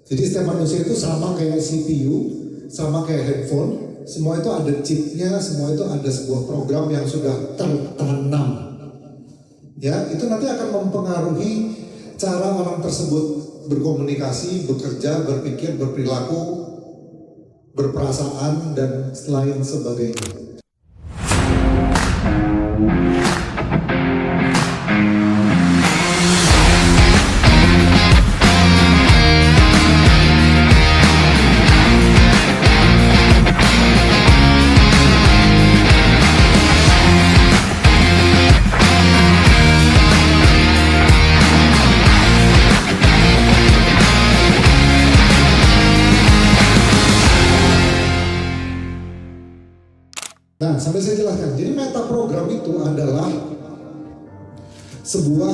Jadi setiap manusia itu sama kayak CPU, sama kayak handphone, semua itu ada chipnya, semua itu ada sebuah program yang sudah tertanam. Ya, itu nanti akan mempengaruhi cara orang tersebut berkomunikasi, bekerja, berpikir, berperilaku, berperasaan, dan lain sebagainya. Nah, sampai saya jelaskan. Jadi meta program itu adalah sebuah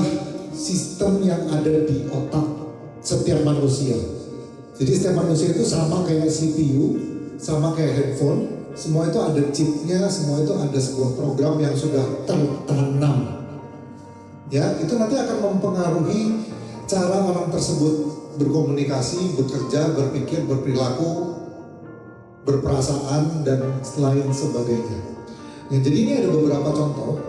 sistem yang ada di otak setiap manusia. Jadi setiap manusia itu sama kayak CPU, sama kayak handphone, semua itu ada chipnya, semua itu ada sebuah program yang sudah tertanam. Ya, itu nanti akan mempengaruhi cara orang tersebut berkomunikasi, bekerja, berpikir, berperilaku, berperasaan, dan lain sebagainya. Ya, jadi ini ada beberapa contoh.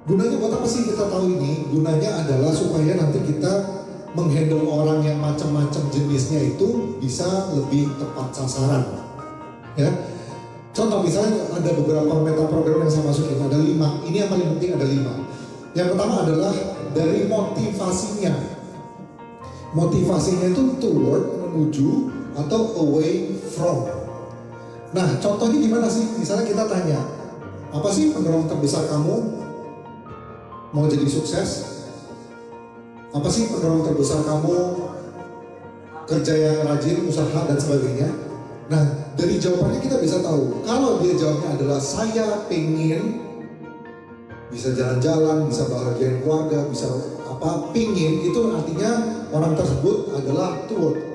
Gunanya buat apa sih kita tahu ini? Gunanya adalah supaya nanti kita menghandle orang yang macam-macam jenisnya itu bisa lebih tepat sasaran. Ya, contoh misalnya ada beberapa meta program yang saya masukin, ada 5. Ini yang paling penting, ada 5. Yang pertama adalah dari motivasinya. Motivasinya itu toward, menuju, atau away from. Nah, contohnya gimana sih? Misalnya kita tanya, apa sih pendorong terbesar kamu mau jadi sukses? Apa sih pendorong terbesar kamu kerja yang rajin, usaha, dan sebagainya? Nah, dari jawabannya kita bisa tahu, kalau dia jawabnya adalah saya pengen bisa jalan-jalan, bisa bahagiain keluarga, bisa apa, pingin, itu artinya orang tersebut adalah towards.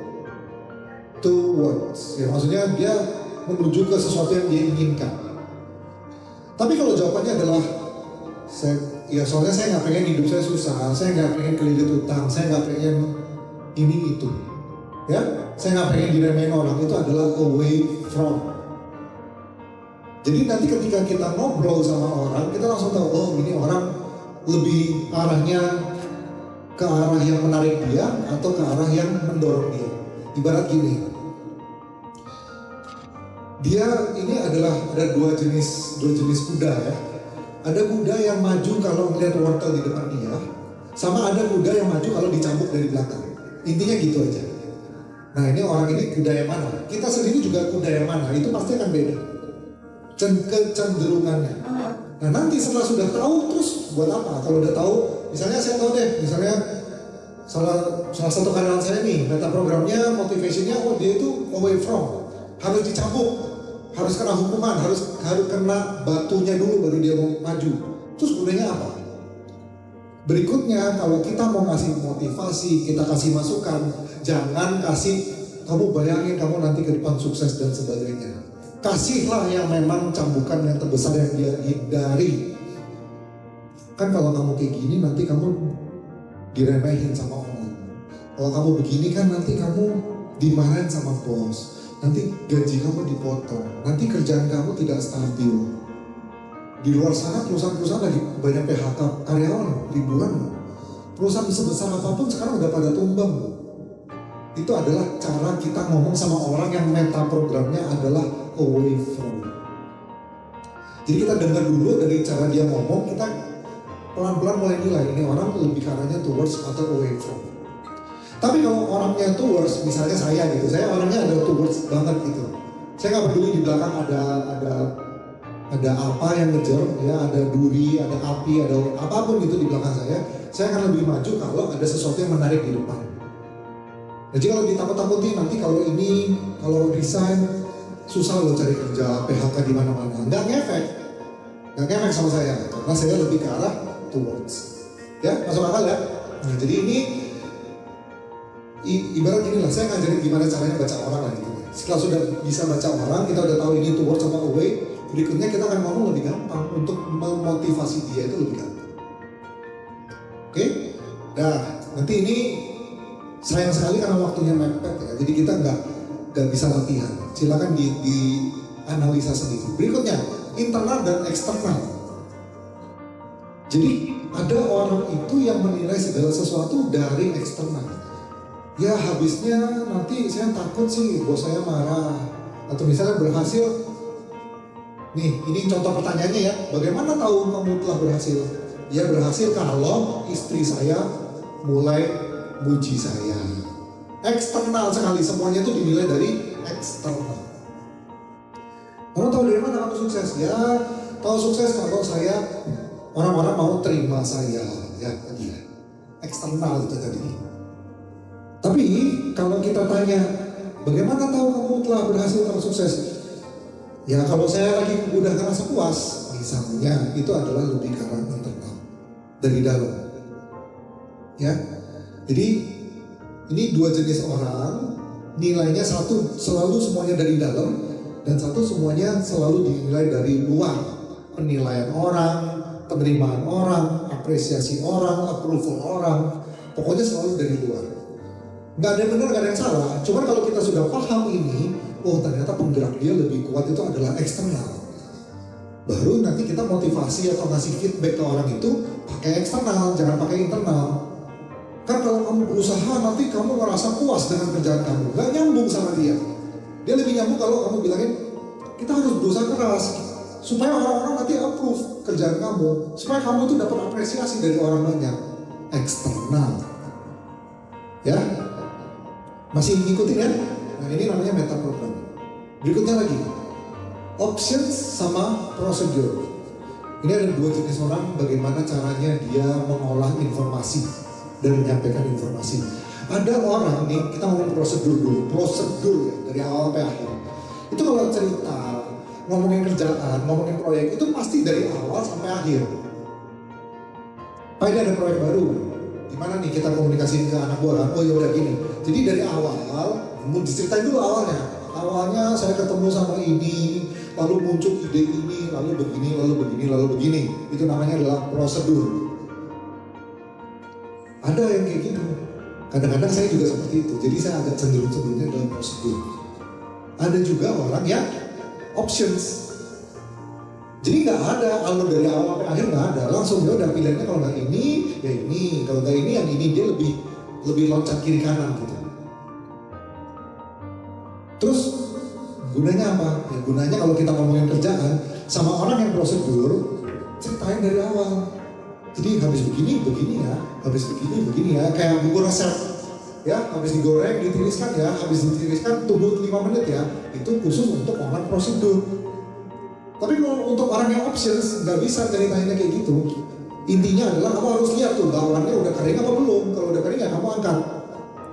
Ya, maksudnya dia menuju ke sesuatu yang dia inginkan. Tapi kalau jawabannya adalah soalnya saya nggak pengen hidup saya susah, saya nggak pengen kelilit utang, saya nggak pengen ini itu, ya, saya nggak pengen diremehin orang, itu adalah away from. Jadi nanti ketika kita ngobrol sama orang, kita langsung tahu, oh ini orang lebih arahnya ke arah yang menarik dia atau ke arah yang mendorong dia. Ibarat gini, dia ini adalah ada dua jenis kuda ya. Ada kuda yang maju kalau melihat wortel di depan dia, sama ada kuda yang maju kalau dicambuk dari belakang. Intinya gitu aja. Nah, ini orang ini kuda yang mana? Kita sendiri juga kuda yang mana? Itu pasti akan beda kecenderungannya. Nah, nanti setelah sudah tahu, terus buat apa? Kalau udah tahu, misalnya saya tahu deh, misalnya salah satu karyawan saya nih, meta programnya, motivationnya, oh dia itu away from, harus dicambuk, harus kena hukuman, harus kena batunya dulu baru dia mau maju. Terus gunanya apa? Berikutnya, kalau kita mau ngasih motivasi, kita kasih masukan, jangan kasih kamu bayangin kamu nanti ke depan sukses dan sebagainya. Kasihlah yang memang cambukan yang terbesar yang dia hindari. Kan kalau kamu kayak gini nanti kamu diremehin sama orang. Kalau kamu begini kan nanti kamu dimarahin sama bos. Nanti gaji kamu dipotong. Nanti kerjaan kamu tidak stabil. Di luar sana perusahaan-perusahaan lagi banyak PHK karyawan ribuan. Perusahaan sebesar apapun sekarang udah pada tumbang. Itu adalah cara kita ngomong sama orang yang meta programnya adalah away from. Jadi kita dengar dulu dari cara dia ngomong, kita pelan-pelan mulai nilai ini orang lebih ke arahnya towards atau away from. Tapi kalau orangnya towards, misalnya saya gitu, saya orangnya ada towards banget gitu. Saya nggak peduli di belakang ada apa yang ngejar, ya, ada duri, ada api, ada apapun gitu di belakang saya akan lebih maju kalau ada sesuatu yang menarik di depan. Jadi kalau ditakut-takuti nanti kalau resign susah lo cari kerja, PHK di mana-mana, nggak ngefek sama saya, karena saya lebih ke arah towards. Ya, masuk akal ya? Nah, jadi ini ibarat gini lah, saya ngajarin gimana caranya baca orang lah gitu. Setelah sudah bisa baca orang, kita udah tahu ini towards sama away, berikutnya kita akan ngomong lebih gampang untuk memotivasi dia itu lebih gampang. Oke? Nah, nanti ini sayang sekali karena waktunya mepet ya. Jadi kita nggak bisa latihan. Silakan di analisa sendiri. Berikutnya, internal dan eksternal. Jadi ada orang itu yang menilai segala sesuatu dari eksternal. Ya habisnya nanti saya takut sih bos saya marah. Atau misalnya berhasil. Nih, ini contoh pertanyaannya ya. Bagaimana tahu kamu telah berhasil? Ya berhasil kalau istri saya mulai muji saya. Eksternal sekali, semuanya itu dinilai dari eksternal. Kamu tahu dari mana kamu sukses? Ya, tahu sukses kalau saya orang-orang mau terima saya, ya tadi ya. Eksternal itu tadi. Tapi kalau kita tanya, bagaimana tahu kamu telah berhasil atau sukses? Ya kalau saya lagi udah ngerasa puas, misalnya itu adalah lebih karena internal dari dalam. Ya, jadi ini dua jenis orang, nilainya satu selalu semuanya dari dalam. Dan satu semuanya selalu dinilai dari luar. Penilaian orang, penerimaan orang, apresiasi orang, approval orang. Pokoknya selalu dari luar. Nggak ada yang benar, nggak ada yang salah. Cuman kalau kita sudah paham ini, oh ternyata penggerak dia lebih kuat itu adalah eksternal. Baru nanti kita motivasi atau ngasih feedback ke orang itu pakai eksternal, jangan pakai internal. Kan kalau kamu berusaha nanti kamu merasa puas dengan kerjaan kamu. Nggak nyambung sama dia. Dia lebih nyambung kalau kamu bilangin, kita harus berusaha keras supaya orang-orang nanti approve kerjaan kamu, supaya kamu tuh dapat apresiasi dari orang banyak. Eksternal, ya, masih ngikutin ya? Nah ini namanya meta program. Berikutnya lagi, options sama prosedur. Ini ada dua jenis orang, bagaimana caranya dia mengolah informasi dan menyampaikan informasi. Ada orang nih, kita ngomong prosedur dulu, prosedur ya, dari awal sampai akhir. Itu kalau cerita, ngomongin kerjaan, ngomongin proyek, itu pasti dari awal sampai akhir. Pak ini ada proyek baru, gimana nih kita komunikasiin ke anak buah kan? Oh ya udah gini. Jadi dari awal, mau diceritain dulu awalnya. Awalnya saya ketemu sama ini, lalu muncul ide ini, lalu begini, lalu begini, lalu begini. Itu namanya adalah prosedur. Ada yang kayak gitu. Kadang-kadang saya juga seperti itu, jadi saya agak cenderung-cenderungnya dalam prosedur. Ada juga orang yang options. Jadi nggak ada, kalau dari awal sampai akhir nggak ada. Langsung dia udah pilihannya kalau nggak ini, ya ini. Kalau nggak ini, yang ini. Dia lebih loncat kiri kanan gitu. Terus gunanya apa? Ya gunanya kalau kita ngomongin kerjaan, sama orang yang prosedur, ceritain dari awal. Jadi habis begini ya, habis begini ya, kayak buku resep ya, habis digoreng, ditiriskan ya, habis ditiriskan tunggu 5 menit ya, itu khusus untuk orang prosedur. Tapi kalau untuk orang yang options, nggak bisa ceritanya kayak gitu. Intinya adalah kamu harus lihat tuh, bawannya udah kering apa belum, kalau udah kering ya kamu angkat.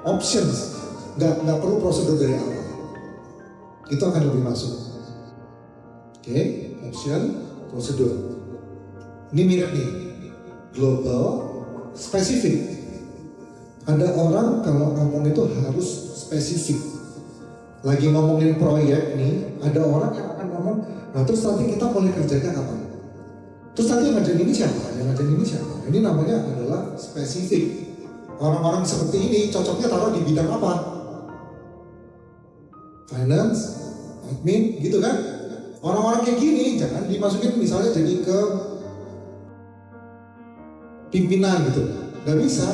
Options, nggak perlu prosedur dari awal. Itu akan lebih masuk. Oke, option, prosedur. Ini mirip nih. Global, spesifik. Ada orang kalau ngomong itu harus spesifik. Lagi ngomongin proyek nih, ada orang yang akan ngomong, nah terus nanti kita mulai kerjanya kapan? Terus nanti yang ngajarin ini siapa? Yang ngajarin ini siapa? Ini namanya adalah spesifik. Orang-orang seperti ini cocoknya taruh di bidang apa? Finance, admin, gitu kan? Orang-orang kayak gini jangan dimasukin misalnya jadi ke pimpinan gitu, nggak bisa,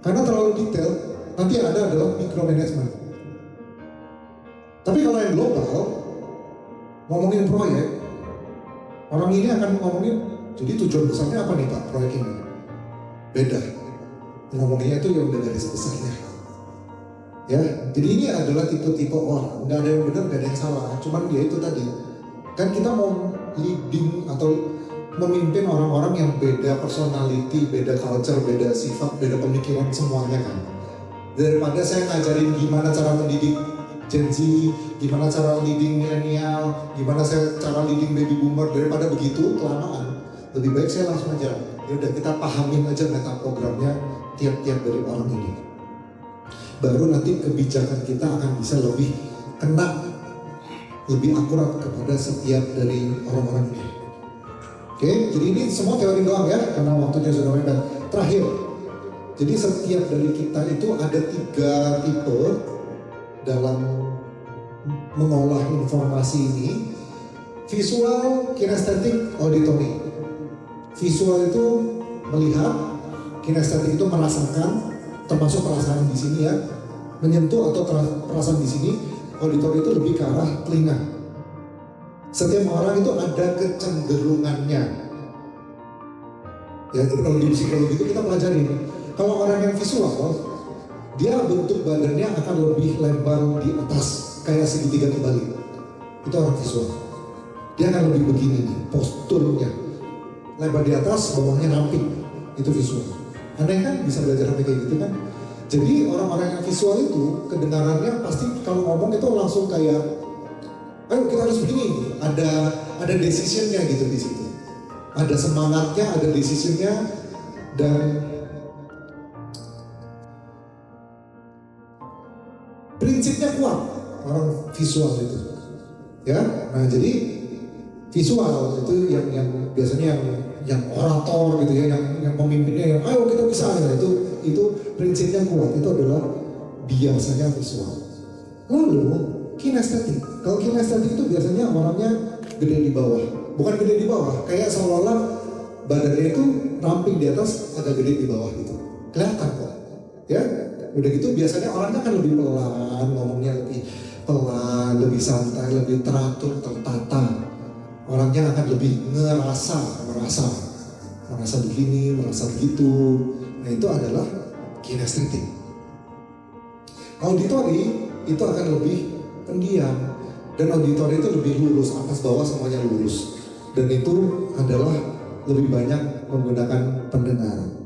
karena terlalu detail. Nanti ada adalah micromanagement. Tapi kalau yang global, ngomongin proyek, orang ini akan ngomongin, jadi tujuan besarnya apa nih Pak proyek ini? Beda, ngomonginnya itu yang udah garis besarnya. Ya, jadi ini adalah tipe-tipe orang, nggak ada yang benar, nggak ada yang salah. Cuman dia itu tadi, kan kita mau leading atau memimpin orang-orang yang beda personality, beda culture, beda sifat, beda pemikiran semuanya kan. Daripada saya ngajarin gimana cara mendidik Gen Z, gimana cara leading milenial, gimana saya cara leading baby boomer, daripada begitu kelamaan. Lebih baik saya langsung aja, ya udah kita pahamin aja meta programnya tiap-tiap dari orang ini. Baru nanti kebijakan kita akan bisa lebih kena, lebih akurat kepada setiap dari orang-orang ini. Oke, jadi ini semua teori doang ya, karena waktunya sudah mepet. Terakhir, jadi setiap dari kita itu ada 3 tipe dalam mengolah informasi ini. Visual, kinestetik, auditory. Visual itu melihat, kinestetik itu merasakan, termasuk perasaan di sini ya, menyentuh atau perasaan di sini. Auditory itu lebih ke arah telinga. Setiap orang itu ada kecenderungannya. Ya, kalau di psikologi itu kita pelajari. Kalau orang yang visual, dia bentuk badannya akan lebih lebar di atas, kayak segitiga kebalik. Itu orang visual. Dia akan lebih begini nih, posturnya lebar di atas, bawahnya ramping. Itu visual. Aneh kan, bisa belajar sampai kayak gitu kan? Jadi orang-orang yang visual itu kedengarannya pasti kalau ngomong itu langsung kayak, ayo kita harus begini. Ada decisionnya gitu di situ. Ada semangatnya, ada decisionnya, dan prinsipnya kuat orang visual itu. Ya, nah jadi visual itu yang biasanya yang orator gitu ya, yang pemimpinnya yang ayo kita bisa ya, itu prinsipnya kuat, itu adalah biasanya visual. Lalu kinestetik, kalau kinestetik itu biasanya orangnya gede di bawah, bukan gede di bawah, kayak seolah-olah badannya itu ramping di atas, agak gede di bawah gitu, kelihatan kok, ya. Udah gitu biasanya orangnya kan lebih pelan, ngomongnya lebih pelan, lebih santai, lebih teratur, tertata. Orangnya akan lebih merasa begini, merasa begitu. Nah itu adalah kinestetik. Auditory itu akan lebih pendiam, dan auditory itu lebih lurus, atas bawah semuanya lurus. Dan itu adalah lebih banyak menggunakan pendengaran.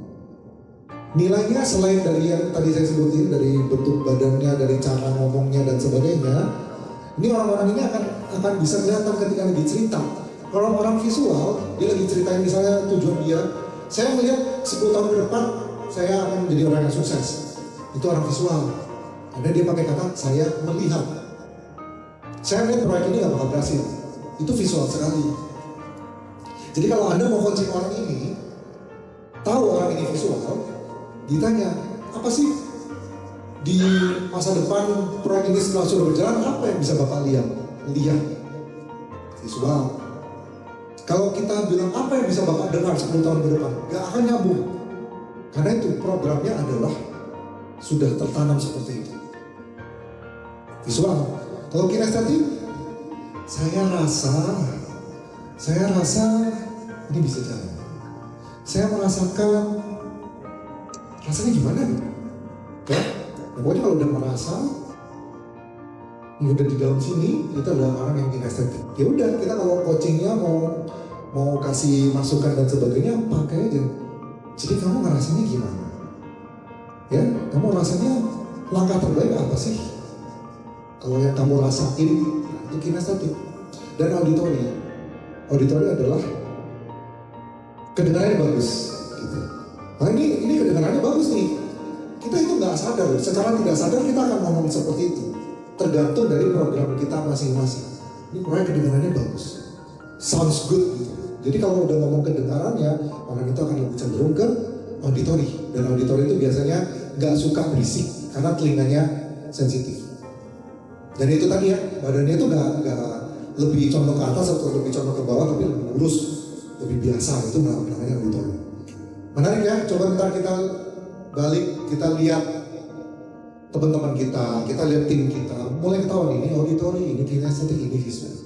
Nilainya selain dari yang tadi saya sebutin, dari bentuk badannya, dari cara ngomongnya dan sebagainya, ini orang-orang ini akan bisa kelihatan ketika lagi cerita. Kalau orang visual, dia lagi ceritain misalnya tujuan dia, saya melihat 10 tahun ke depan saya akan menjadi orang yang sukses. Itu orang visual. Karena dia pakai kata saya melihat. Saya melihat proyek ini gak bakal berhasil. Itu visual sekali. Jadi kalau Anda mau coaching orang ini, tahu orang ini visual, ditanya, apa sih di masa depan proyek ini setelah sudah berjalan, apa yang bisa Bapak lihat? Lihat visual. Kalau kita bilang apa yang bisa Bapak dengar 10 tahun ke depan, gak akan nyambung. Karena itu programnya adalah sudah tertanam seperti itu. Visual. Kalau kinestetik, saya rasa ini bisa jalan. Saya merasakan, rasanya gimana nih? Ya, pokoknya kalau udah merasa, udah di dalam sini, itu adalah orang yang kinestetik. Ya udah, kita kalau coachingnya mau kasih masukan dan sebagainya, pakai aja. Jadi kamu ngerasanya gimana? Ya, kamu rasanya langkah terbaik apa sih? Kalau yang kamu rasain, itu kinestetik. Dan auditory adalah kedengarannya bagus. Gitu. Nah ini kedengarannya bagus nih. Kita itu nggak sadar, secara tidak sadar kita akan ngomong seperti itu. Tergantung dari program kita masing-masing. Ini proyek kedengarannya bagus, sounds good gitu. Jadi kalau udah ngomong kedengarannya, orang itu akan lebih cenderung ke auditory. Dan auditory itu biasanya nggak suka berisik karena telinganya sensitif. Dan itu tadi ya, badannya itu nggak lebih condong ke atas atau lebih condong ke bawah, tapi lebih lurus, lebih biasa. Itu namanya auditory. Menarik ya, coba ntar kita balik, kita lihat teman-teman kita lihat tim kita, mulai ketahuan ini auditory, ini kinestetik, ini visual.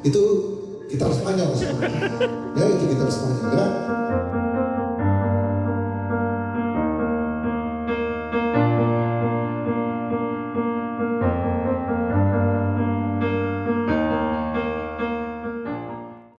Itu kita harus panjang, ya itu kita harus panjang ya.